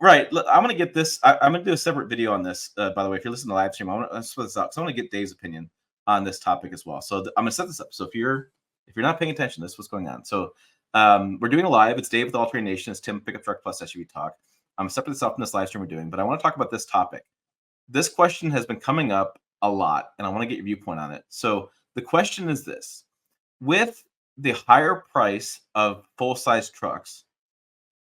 Right. Look, I'm gonna get this. I'm gonna do a separate video on this. By the way, if you're listening to live stream, I want to split this up. So I want to get Dave's opinion on this topic as well. So I'm gonna set this up. So if you're not paying attention, this is what's going on. So we're doing a live. It's Dave with All Terrain Nation. It's Tim Pickup Truck Plus SUV Talk. I'm separate this up in this live stream we're doing, but I want to talk about this topic. This question has been coming up a lot, and I want to get your viewpoint on it. So the question is this: with the higher price of full-size trucks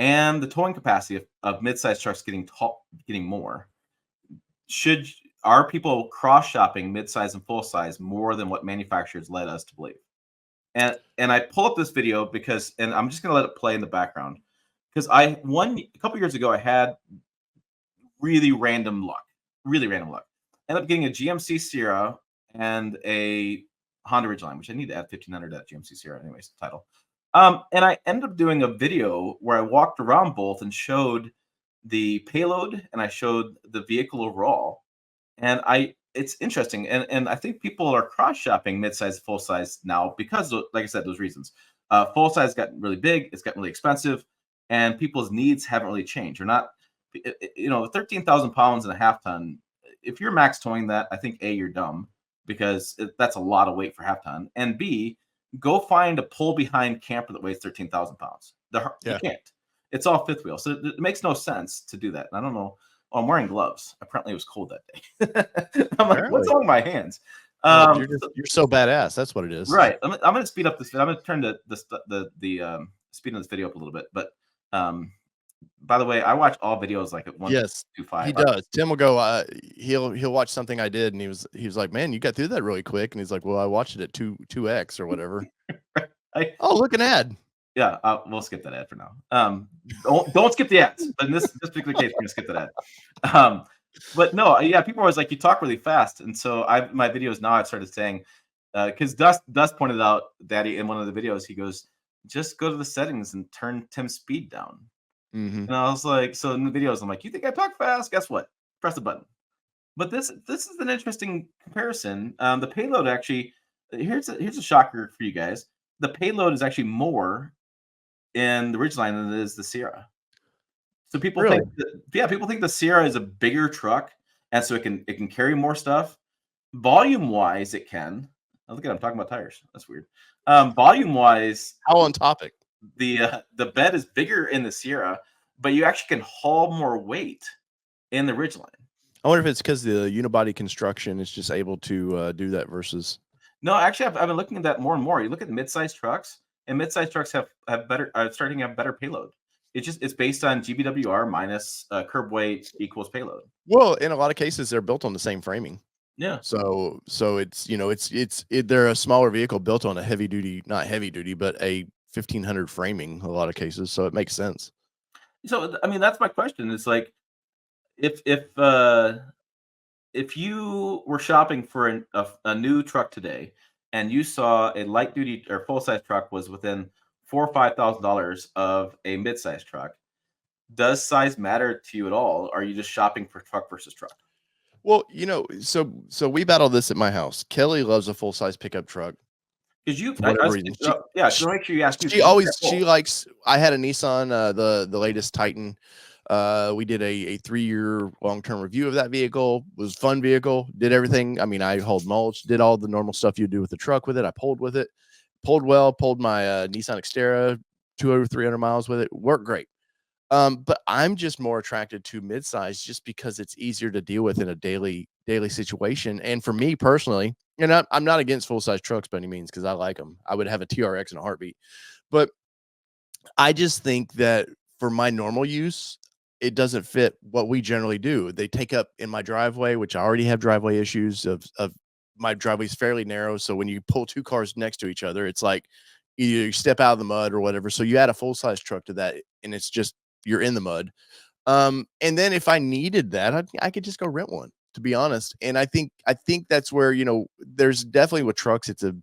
and the towing capacity of mid-size trucks getting more, are people cross-shopping mid-size and full-size more than what manufacturers led us to believe? And I pull up this video because, and I'm just going to let it play in the background, because a couple years ago I had really random luck. Ended up getting a GMC Sierra and a Honda Ridgeline, which I need to add 1500 at GMC Sierra anyways, title. And I ended up doing a video where I walked around both and showed the payload and I showed the vehicle overall. And it's interesting. And I think people are cross-shopping mid-size, full-size now because, like I said, those reasons. Full-size got really big, it's gotten really expensive, and people's needs haven't really changed. They're not, 13,000 pounds and a half ton. If you're max towing that, I think A, you're dumb because that's a lot of weight for half ton. And B, go find a pull behind camper that weighs 13,000 pounds. You can't. It's all fifth wheel. So it makes no sense to do that. And I don't know. Oh, I'm wearing gloves. Apparently it was cold that day. I'm like, what's on my hands? You're so badass. That's what it is. Right. I'm going to speed up this. I'm going to turn the speed of this video up a little bit. But by the way, I watch all videos like at 1:25. He does. Tim will go. He'll watch something I did, and he was like, "Man, you got through that really quick." And he's like, "Well, I watched it at 2x or whatever." Look, an ad. Yeah, we'll skip that ad for now. Don't skip the ads. But in this particular case, we're gonna skip that ad. But no, yeah, people are always like, you talk really fast, and so my videos now I've started saying, because Dust pointed out that in one of the videos, he goes, just go to the settings and turn Tim's speed down. Mm-hmm. And I was like, so in the videos, I'm like, you think I talk fast? Guess what? Press the button. But this is an interesting comparison. The payload actually, here's a shocker for you guys. The payload is actually more in the Ridgeline than it is the Sierra. So people think the Sierra is a bigger truck, and so it can carry more stuff. Volume wise, it can. Oh, look at I'm talking about tires. That's weird. Volume wise, how on topic. The bed is bigger in the Sierra, but you actually can haul more weight in the Ridgeline. I wonder if it's because the unibody construction is just able to do that versus. No, actually, I've been looking at that more and more. You look at mid-sized trucks, and mid-sized trucks have better starting to have better payload. It's based on GBWR minus curb weight equals payload. Well, in a lot of cases, they're built on the same framing. Yeah. So it's they're a smaller vehicle built on a not heavy duty, but a 1500 framing. A lot of cases, so it makes sense. So I mean, that's my question. It's like if you were shopping for a new truck today, and you saw a light duty or full size truck was within $4,000 or $5,000 of a mid-size truck, does size matter to you at all? Or are you just shopping for truck versus truck? Well, so we battle this at my house. Kelly loves a full size pickup truck. Because so make sure you ask. She likes. I had a Nissan, the latest Titan. We did a 3-year long-term review of that vehicle. It was a fun vehicle. Did everything. I mean, I hauled mulch, did all the normal stuff you do with the truck with it. I pulled with it, pulled my Nissan Xterra 200-300 miles with it. Worked great. But I'm just more attracted to midsize just because it's easier to deal with in a daily situation. And for me personally, and I'm not against full-size trucks by any means because I like them. I would have a TRX in a heartbeat. But I just think that for my normal use, it doesn't fit what we generally do. They take up in my driveway, which I already have driveway issues of my driveway is fairly narrow. So when you pull two cars next to each other, it's like you step out of the mud or whatever. So you add a full-size truck to that and it's just, you're in the mud. And then if I needed that, I could just go rent one, to be honest. And I think that's where, there's definitely with trucks, it's a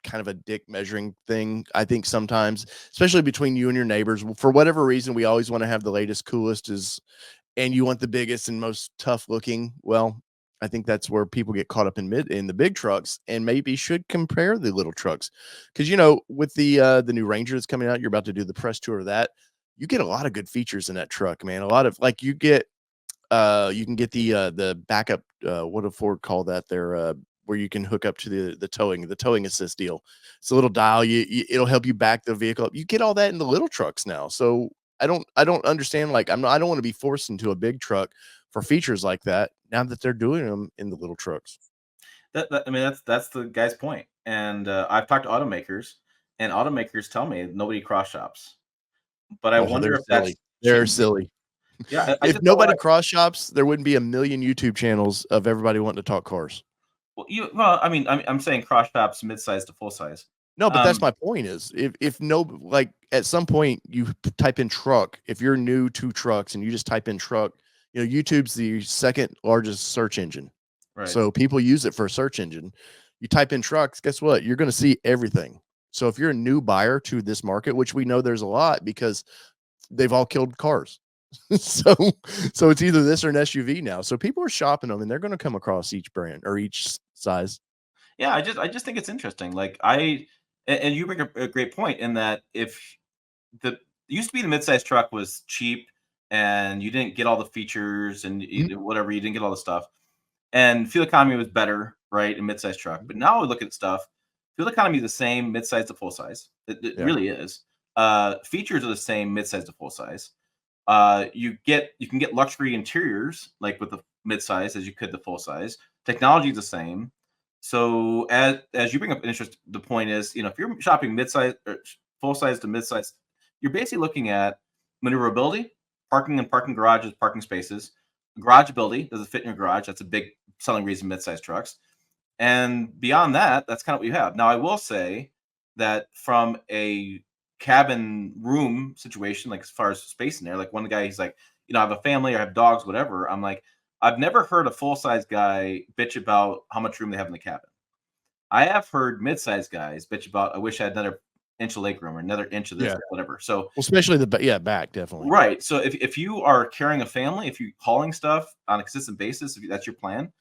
kind of a dick measuring thing. I think sometimes, especially between you and your neighbors, for whatever reason, we always want to have the latest, coolest and you want the biggest and most tough looking. Well, I think that's where people get caught up in the big trucks and maybe should compare the little trucks. Cause with the new Ranger that's coming out, you're about to do the press tour of that. you get a lot of good features in that truck, man. A lot of like you can get the backup what did Ford call that there where you can hook up to the towing assist deal. It's a little dial, it'll help you back the vehicle up. You get all that in the little trucks now. So I don't understand, like I don't want to be forced into a big truck for features like that now that they're doing them in the little trucks. I mean, that's the guy's point. And I've talked to automakers, and automakers tell me nobody cross shops. But I Oh, wonder they're if that's silly. They're changing. silly. Yeah, I If just don't nobody want. cross shops, there wouldn't be a million YouTube channels of everybody wanting to talk cars. Well, I mean, I'm saying cross shops, mid-size to full size. No, but that's Um, my point is if no, like at some point you type in truck, if you're new to trucks and you just type in truck, YouTube's the second largest search engine. right. So people use it for a search engine. You type in trucks, guess what? You're going to see everything. So if you're a new buyer to this market, which we know there's a lot because they've all killed cars. so so it's either this or an SUV now. So people are shopping them and they're going to come across each brand or each size. Yeah, I just think it's interesting. Like and you bring a great point in that if the it used to be the mid-size truck was cheap and you didn't get all the features and Mhm. whatever, you didn't get all the stuff. And fuel economy was better, right, in mid-size truck. But now we look at stuff, fuel economy is the same mid-size to full size. It Yeah. really is. Features are the same mid-size to full size. You can get luxury interiors like with the mid-size as you could the full size. Technology is the same. So as you bring up interest, the point is, if you're shopping mid-size or full size to mid-size, you're basically looking at maneuverability, parking and parking garages, parking spaces, garage ability. Does it fit in your garage? That's a big selling reason mid-size trucks. And beyond that, that's kind of what you have. Now, I will say that from a cabin room situation, like as far as space in there, like one guy, he's like, I have a family or I have dogs, whatever. I'm like, I've never heard a full size guy bitch about how much room they have in the cabin. I have heard mid-sized guys bitch about, I wish I had another inch of leg room or another inch of this, Yeah. whatever. So, Well, especially back definitely. right. So if you are carrying a family, if you're hauling stuff on a consistent basis, if that's your plan,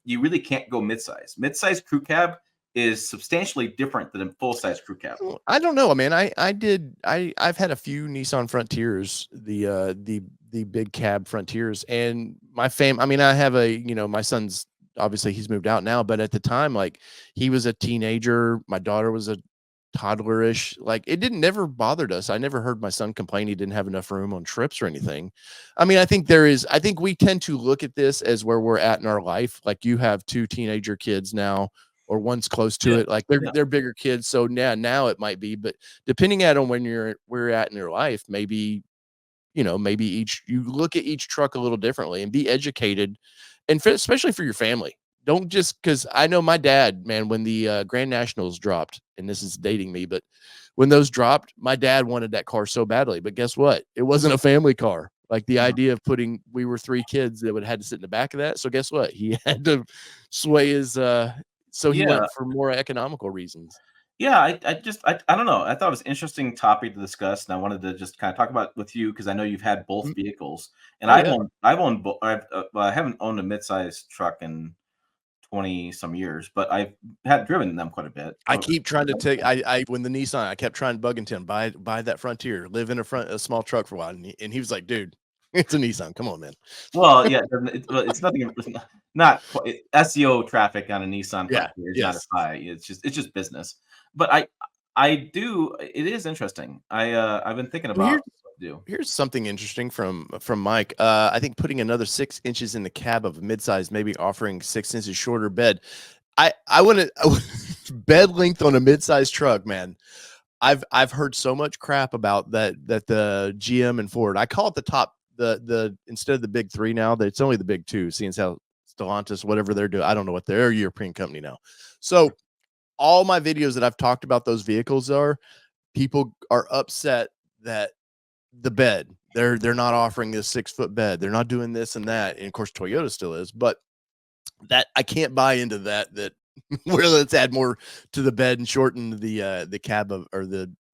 you really can't go mid-size. Mid-size crew cab is substantially different than a full-size crew cab. Well, I don't know, man. I've had a few Nissan Frontiers, the big cab Frontiers, and I mean, I have my son's obviously he's moved out now, but at the time, like he was a teenager, my daughter was a toddlerish. Like it didn't never bothered us. I never heard my son complain he didn't have enough room on trips or anything. I mean, I think we tend to look at this as where we're at in our life. Like you have two teenager kids now or one's close to Yeah, it. Like they're yeah, they're bigger kids. So now it might be, but depending on when where you're at in your life, maybe maybe you look at each truck a little differently and be educated, and especially for your family. Don't just because I know my dad, man, when the Grand Nationals dropped, and this is dating me, but when those dropped, my dad wanted that car so badly. But guess what? It wasn't a family car. Like the mhm. idea of we were three kids that would had to sit in the back of that. So guess what? He had to sway his so he Yeah, went for more economical reasons. yeah. I don't know. I thought it was an interesting topic to discuss, and I wanted to just kind of talk about with you because I know you've had both Mm. vehicles, and Oh yeah. well, I haven't owned a mid-size truck in 20 some years, but I've had driven them quite a bit. I keep trying to take I when the Nissan, I kept trying to bug into him, buy that Frontier, live in a small truck for a while, and he was like, "Dude, it's a Nissan. Come on, man." Well, yeah, it's nothing. Not quite, SEO traffic on a Nissan Yeah. Frontier is not as Yes. high. It's just business. But I do. It is interesting. I've been thinking Well, about what to do. here's something interesting from Mike. I think putting another 6 inches in the cab of a midsize, maybe offering 6 inches shorter bed. I want to bed length on a midsize truck, man. I've heard so much crap about that the GM and Ford. I call it the top the instead of the big three now, that it's only the big two, seeing as how Stellantis, whatever they're doing. I don't know what they're a European company now. So all my videos that I've talked about those vehicles people are upset that the bed, they're not offering this 6 foot bed. They're not doing this and that. And of course, Toyota still is, but that I can't buy into that well, let's add more to the bed and shorten the cab of or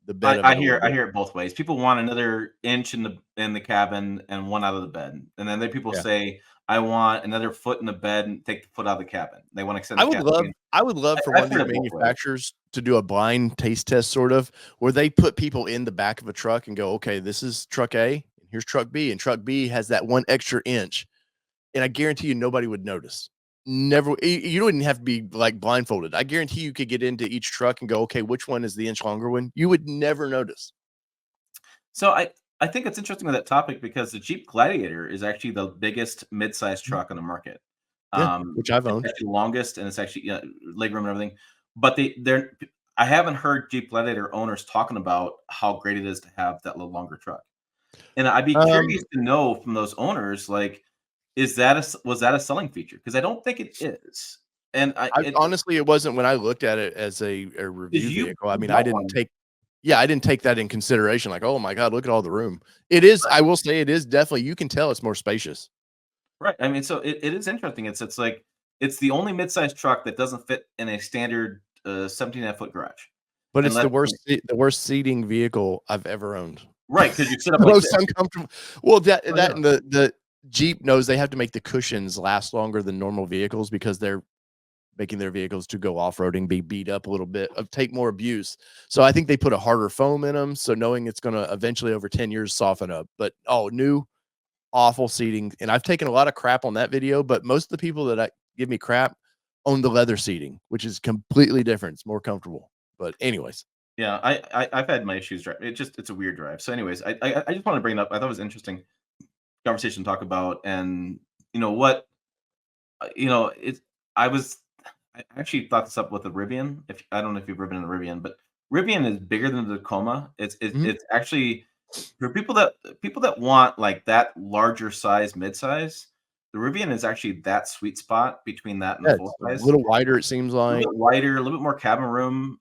the bed of I it a little hear bit. it both ways. People want another inch in the cabin and one out of the bed, and then other people Yeah. say, "I want another foot in the bed and take the foot out of the cabin." They want to extend the cabin. I mean, I would love for one I've of heard these it both ways. manufacturers to do a blind taste test sort of, where they put people in the back of a truck and go, "Okay, this is truck A, and here's truck B, and truck B has that 1 extra inch." And I guarantee you nobody would notice. Never you don't even have to be, like, blindfolded. I guarantee you could get into each truck and go, "Okay, which one is the inch longer one?" You would never notice. So I think it's interesting with that topic because the Jeep Gladiator is actually the biggest mid-sized Mhm. truck on the market. Yeah, which I've It's owned. actually the longest, and it's actually legroom and everything. But they're I haven't heard Jeep Gladiator owners talking about how great it is to have that little longer truck. And I'd be curious Um, to know from those owners, like, is that was that a selling feature? Because I don't think it is. And I I it honestly, it wasn't when I looked at it as a is review you vehicle. I mean, I bought didn't one, take yeah, I didn't take that in consideration, like, "Oh my god, look at all the room." It is I will say it is definitely you can tell it's more spacious, right? I mean, so it is interesting. It's like it's the only mid-sized truck that doesn't fit in a standard 17.5 foot garage. but And it's let and the worst seating vehicle I've ever owned. right, because you sit up The like most this. uncomfortable. Well, Oh, that yeah. and the Jeep knows they have to make the cushions last longer than normal vehicles because they're making their vehicles to go off-roading, be beat up a little bit, take more abuse. So I think they put a harder foam in them, so knowing it's gonna eventually over 10 years soften up. But, oh, new awful seating, and I've taken a lot of crap on that video, but most of the people that I give me crap own the leather seating, which is completely different. It's more comfortable. But anyways, Yeah, I've had my issues drive. It's a weird drive. So anyways, I just want to bring it up. I thought it was interesting conversation to talk about. And you know what, it's I was I actually thought this up with the Rivian. If I don't know if you've driven in the Rivian, but Rivian is bigger than the Tacoma. mhm, It's actually for people that want like that larger size midsize. The Rivian is actually that sweet spot between that and the yeah, full it's a size. little wider, it seems A little like. bit wider, a little bit more cabin room.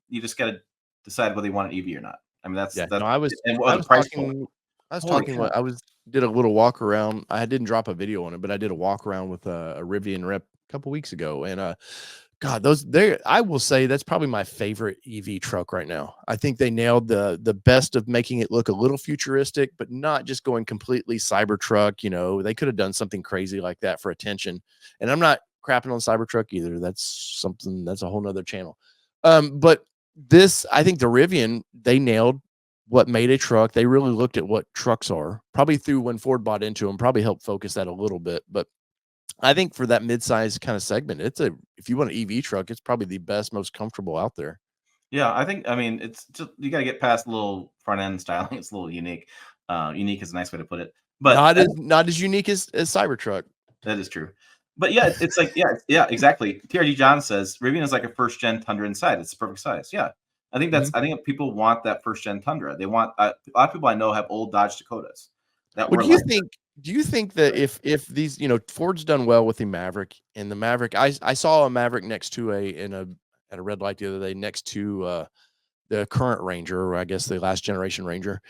You just got to decide whether you want an EV or not. I mean, Yeah, that's no, and what I the was price point. talking Holy cow! what I was did a little walk around. I didn't drop a video on it, but I did a walk around with a Rivian Rep a couple weeks ago, and God, those they I will say that's probably my favorite EV truck right now. I think they nailed the best of making it look a little futuristic, but not just going completely Cybertruck. You know, they could have done something crazy like that for attention. And I'm not crapping on Cybertruck either. That's a whole nother channel. But this, I think the Rivian, they nailed what made a truck. They really looked at what trucks are, probably through when Ford bought into them, probably helped focus that a little bit. But I think for that mid-size kind of segment, if you want an EV truck, it's probably the best, most comfortable out there. Yeah, I mean, it's just you got to get past a little front end styling. It's a little unique. Unique is a nice way to put it, but Not as unique as Cybertruck. that is true. But yeah, it's like yeah, exactly. TRD John says Rivian is like a first gen Tundra inside. It's the perfect size. Yeah, Mhm. I think people want that first gen Tundra. They want a lot of people I know have old Dodge Dakotas that Well, were like do you think that that. if these, Ford's done well with the Maverick and the Maverick, I saw a Maverick next to at a red light the other day next to the current Ranger, or I guess the last generation Ranger.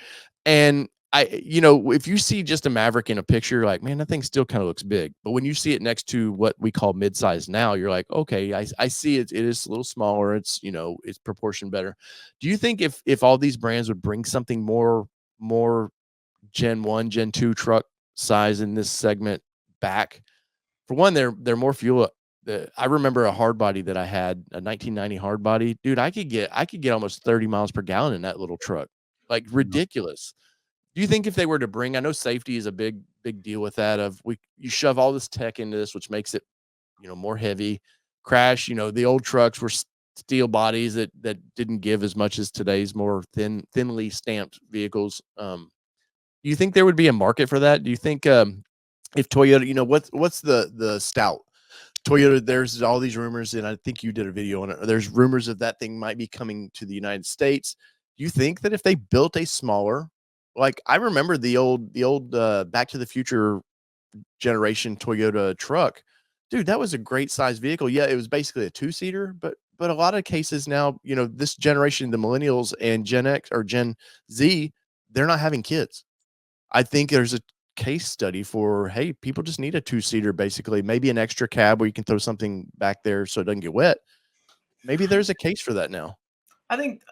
And if you see just a Maverick in a picture, you're like, man, that thing still kind of looks big. But when you see it next to what we call midsize now, you're like, okay, I see it. It is a little smaller. It's proportioned better. Do you think if all these brands would bring something more Gen 1, Gen 2 truck size in this segment back? For one, they're more fuel. I remember a hard body that I had, a 1990 hard body. Dude, I could get almost 30 miles per gallon in that little truck. Like ridiculous. Do you think if they were to bring, I know safety is a big deal with that of you shove all this tech into this, which makes it, more heavy, crash, the old trucks were steel bodies that didn't give as much as today's more thinly stamped vehicles. Do you think there would be a market for that? Do you think if Toyota, what's the Stout Toyota? There's all these rumors, and I think you did a video on it. There's rumors of that thing might be coming to the United States. Do you think that if they built a smaller, like I remember the old Back to the Future generation Toyota truck, dude, that was a great size vehicle. Yeah, it was basically a two-seater, but a lot of cases now, this generation, the millennials and Gen X or Gen Z, they're not having kids. I think there's a case study for, hey, people just need a two-seater, basically, maybe an extra cab where you can throw something back there so it doesn't get wet. Maybe there's a case for that now. I think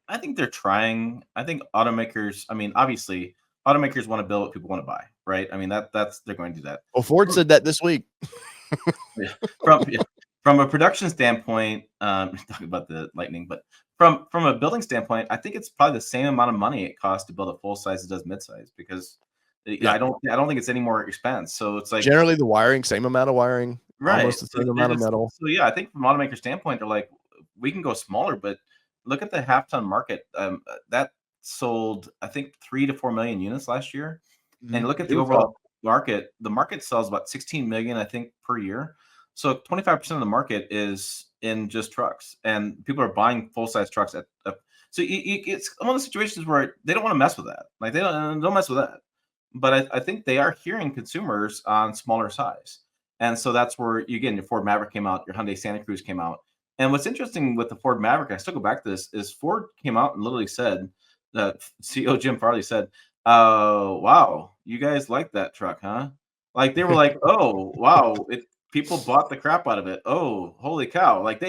I think they're trying. I think automakers. I mean, obviously, automakers want to build what people want to buy, right? I mean, that's they're going to do that. Well, Ford said that this week. Yeah. From a production standpoint, talking about the Lightning, but from a building standpoint, I think it's probably the same amount of money it costs to build a full size as it does midsize because Yeah. I don't think it's any more expense. So it's like Generally, the wiring, same amount of wiring, right. almost the same amount of metal. So yeah, I think from automaker standpoint, they're like we can go smaller, but look at the half ton market. That sold I think 3 to 4 million units last year, and look at the It was up. overall market. The market sells about 16 million, I think, per year. So 25% of the market is in just trucks, and people are buying full size trucks so it's one of the situations where they don't want to mess with that. Like they don't mess with that. But I think they are hearing consumers on smaller size, and so that's where again your Ford Maverick came out, your Hyundai Santa Cruz came out, and what's interesting with the Ford Maverick, I still go back to this, is Ford came out and literally said that CEO Jim Farley said, wow, you guys like that truck, huh? Like they were like, oh wow, people bought the crap out of it. Oh, holy cow! Like